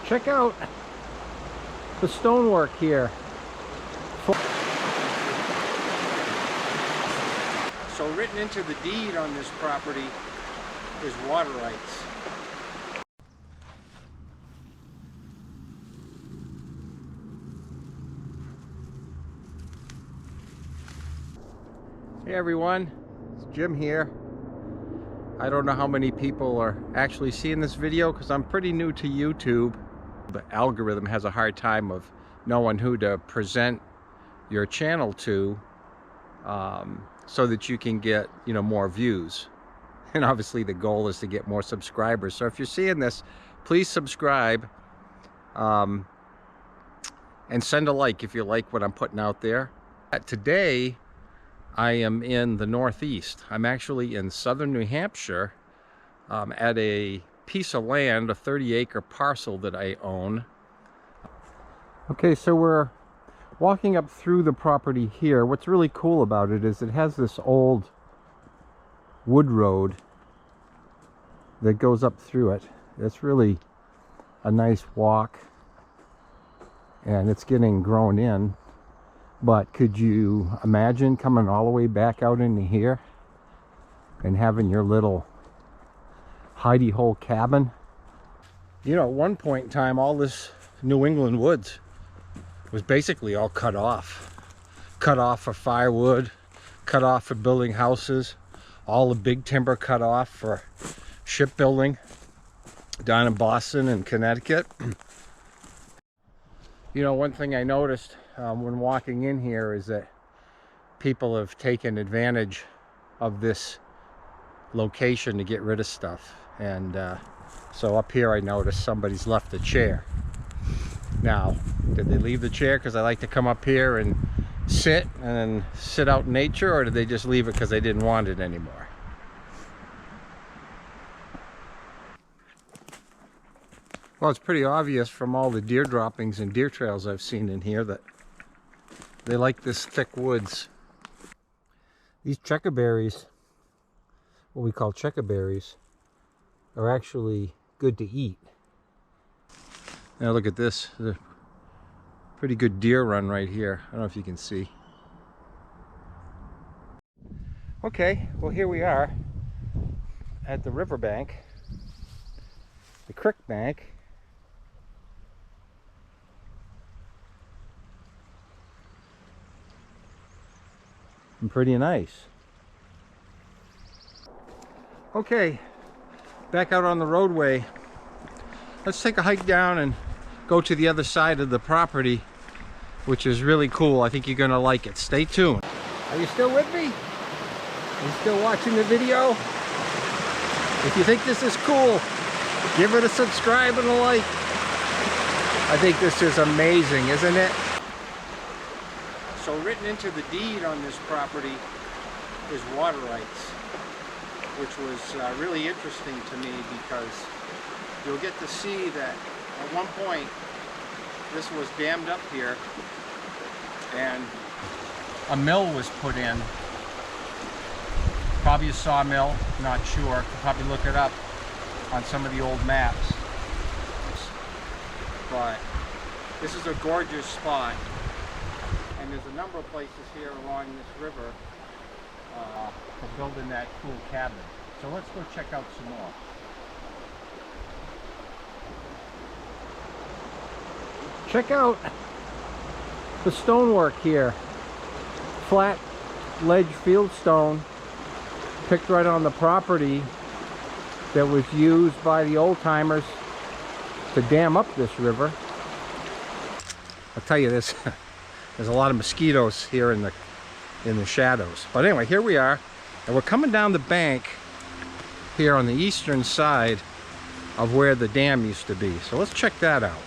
Check out the stonework here. So written into the deed on this property is water rights. Hey everyone, it's Jim here. I don't know how many people are actually seeing this video because I'm pretty new to YouTube. The algorithm has a hard time of knowing who to present your channel to so that you can get, more views. And obviously the goal is to get more subscribers. So if you're seeing this, please subscribe and send a like if you like what I'm putting out there. Today I am in the Northeast. I'm actually in southern New Hampshire at a piece of land, a 30-acre parcel that I own. Okay, so we're walking up through the property here. What's really cool about it is it has this old wood road that goes up through it. It's really a nice walk, and it's getting grown in. But could you imagine coming all the way back out into here and having your little hidey-hole cabin? At one point in time, all this New England woods was basically all cut off. Cut off for firewood, cut off for building houses, all the big timber cut off for shipbuilding down in Boston and Connecticut. One thing I noticed when walking in here is that people have taken advantage of this location to get rid of stuff. And so up here I noticed somebody's left a chair. Now, did they leave the chair because I like to come up here and sit out in nature, or did they just leave it because they didn't want it anymore? Well, it's pretty obvious from all the deer droppings and deer trails I've seen in here that they like this thick woods. These checkerberries, what we call checkerberries, are actually good to eat. Now look at this. There's a pretty good deer run right here. I don't know if you can see. Okay, well here we are at the riverbank, the creek bank. And pretty nice. Okay, back out on the roadway. Let's take a hike down and go to the other side of the property, which is really cool. I think you're gonna like it. Stay tuned. Are you still with me? Are you still watching the video? If you think this is cool, give it a subscribe and a like. I think this is amazing, isn't it? So written into the deed on this property is water rights, which was really interesting to me because you'll get to see that at one point this was dammed up here and a mill was put in. Probably a sawmill, not sure. Could probably look it up on some of the old maps. But this is a gorgeous spot. And there's a number of places here along this river for building that cool cabin. So let's go check out some more. Check out the stonework here. Flat ledge fieldstone picked right on the property that was used by the old timers to dam up this river. I'll tell you this. There's a lot of mosquitoes here in the shadows. But anyway, here we are, and we're coming down the bank here on the eastern side of where the dam used to be. So let's check that out.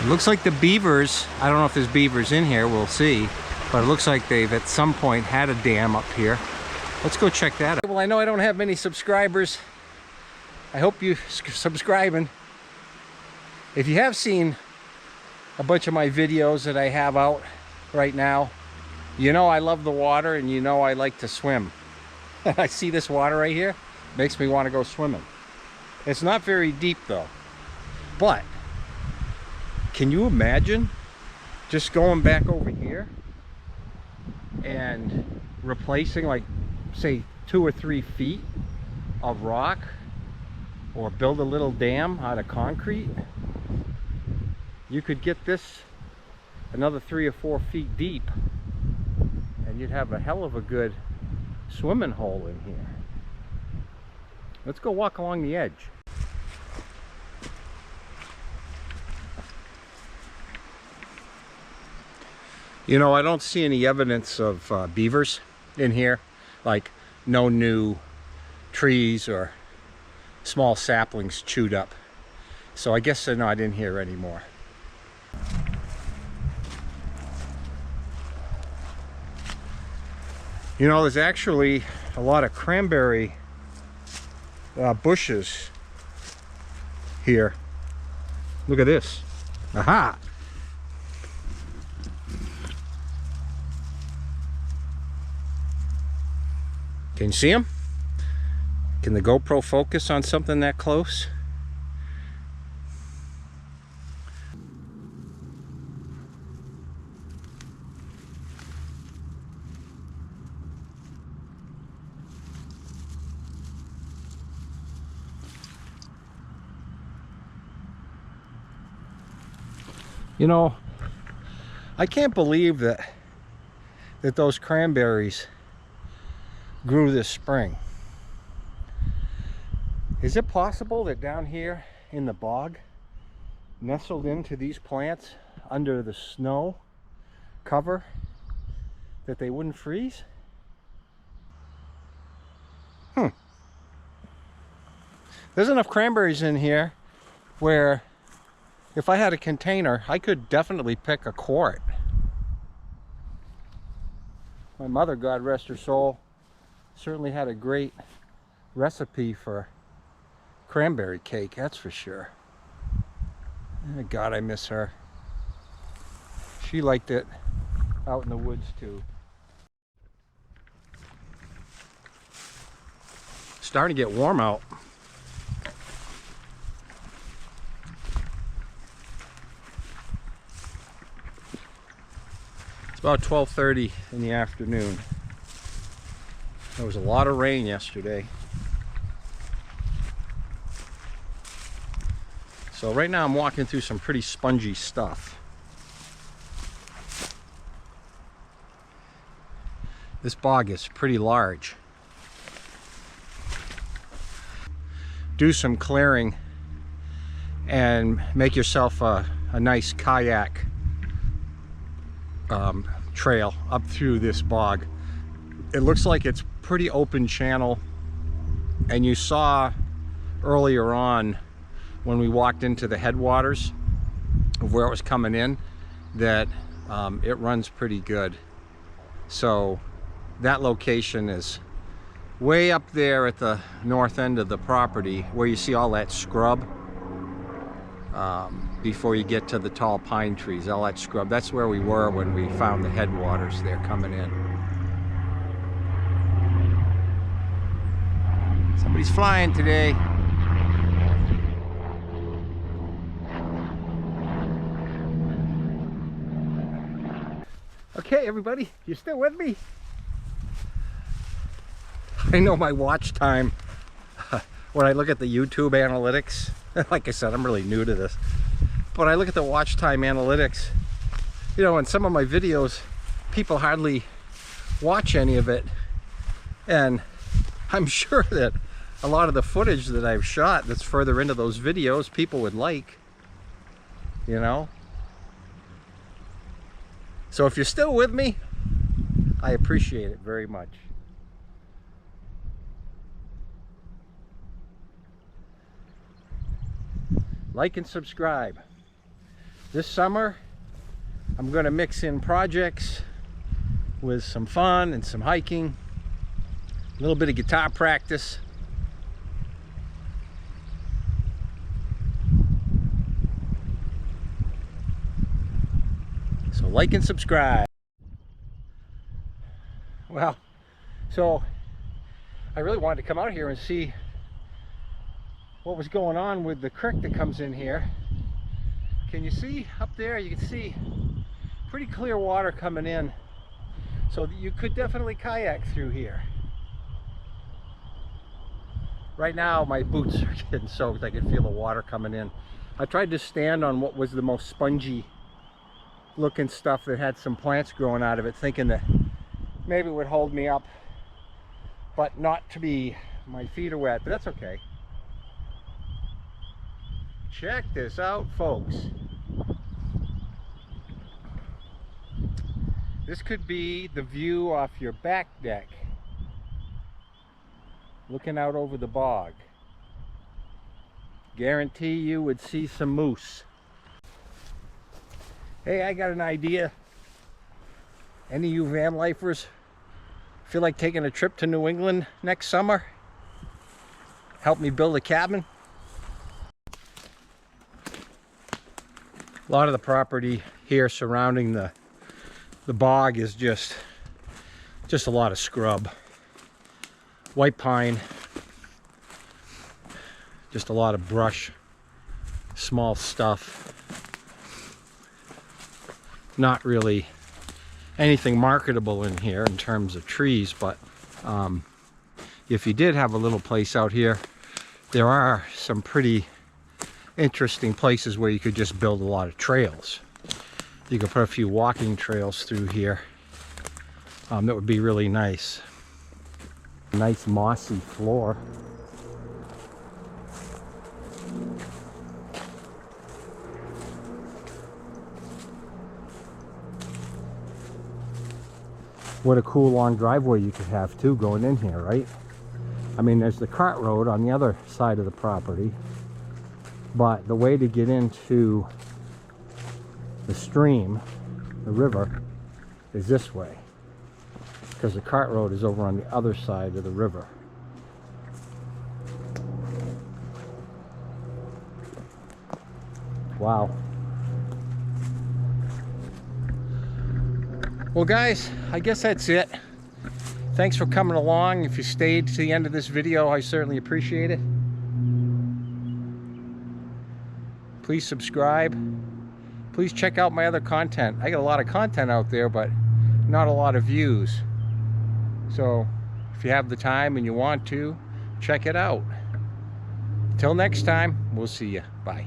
looks like the beavers, I don't know if there's beavers in here, we'll see. But it looks like they've at some point had a dam up here. Let's go check that out. Well, I know I don't have many subscribers. I hope you're subscribing. If you have seen a bunch of my videos that I have out right now, you know I love the water and you know I like to swim. I see this water right here, makes me want to go swimming. It's not very deep though. But can you imagine just going back over here and replacing, like, say 2 or 3 feet of rock, or build a little dam out of concrete? You could get this another 3 or 4 feet deep and you'd have a hell of a good swimming hole in here. Let's go walk along the edge. You know, I don't see any evidence of beavers in here, like no new trees or small saplings chewed up. So I guess they're not in here anymore. You know, there's actually a lot of cranberry bushes here. Look at this. Aha! Can you see them? Can the GoPro focus on something that close? You know, I can't believe that those cranberries grew this spring. Is it possible that down here in the bog, nestled into these plants under the snow cover, that they wouldn't freeze? There's enough cranberries in here where if I had a container, I could definitely pick a quart. My mother, God rest her soul, certainly had a great recipe for cranberry cake, that's for sure. Oh God, I miss her. She liked it out in the woods too. Starting to get warm out. It's about 12:30 in the afternoon. There was a lot of rain yesterday. So right now I'm walking through some pretty spongy stuff. This bog is pretty large. Do some clearing and make yourself a nice kayak trail up through this bog. It looks like it's pretty open channel, and you saw earlier on when we walked into the headwaters of where it was coming in that it runs pretty good. So that location is way up there at the north end of the property where you see all that scrub before you get to the tall pine trees. All that scrub, that's where we were when we found the headwaters there coming in. Somebody's flying today. Okay, everybody, you still with me? I know my watch time when I look at the YouTube analytics. Like I said, I'm really new to this, but I look at the watch time analytics. You know, in some of my videos, people hardly watch any of it, and I'm sure that a lot of the footage that I've shot that's further into those videos people would like, you know. So if you're still with me, I appreciate it very much. Like and subscribe. This summer, I'm gonna mix in projects with some fun and some hiking, a little bit of guitar practice. So like and subscribe. Well, so I really wanted to come out here and see what was going on with the creek that comes in here. Can you see up there? You can see pretty clear water coming in. So you could definitely kayak through here. Right now my boots are getting soaked. I can feel the water coming in. I tried to stand on what was the most spongy looking stuff that had some plants growing out of it, thinking that maybe it would hold me up, but not to be, my feet are wet, but that's okay. Check this out, folks. This could be the view off your back deck, looking out over the bog. Guarantee you would see some moose. Hey, I got an idea. Any of you van lifers feel like taking a trip to New England next summer? Help me build a cabin? A lot of the property here surrounding the bog is just a lot of scrub. White pine, just a lot of brush, small stuff. Not really anything marketable in here in terms of trees, but if you did have a little place out here, there are some pretty interesting places where you could just build a lot of trails. You could put a few walking trails through here. That would be really nice. Nice mossy floor. What a cool long driveway you could have too going in here, right? I mean, there's the cart road on the other side of the property, but the way to get into the stream, the river, is this way, because the cart road is over on the other side of the river. Wow. Well guys, I guess that's it. Thanks for coming along. If you stayed to the end of this video, I certainly appreciate it. Please subscribe. Please check out my other content. I got a lot of content out there, but not a lot of views. So if you have the time and you want to, check it out. Till next time, we'll see you. Bye.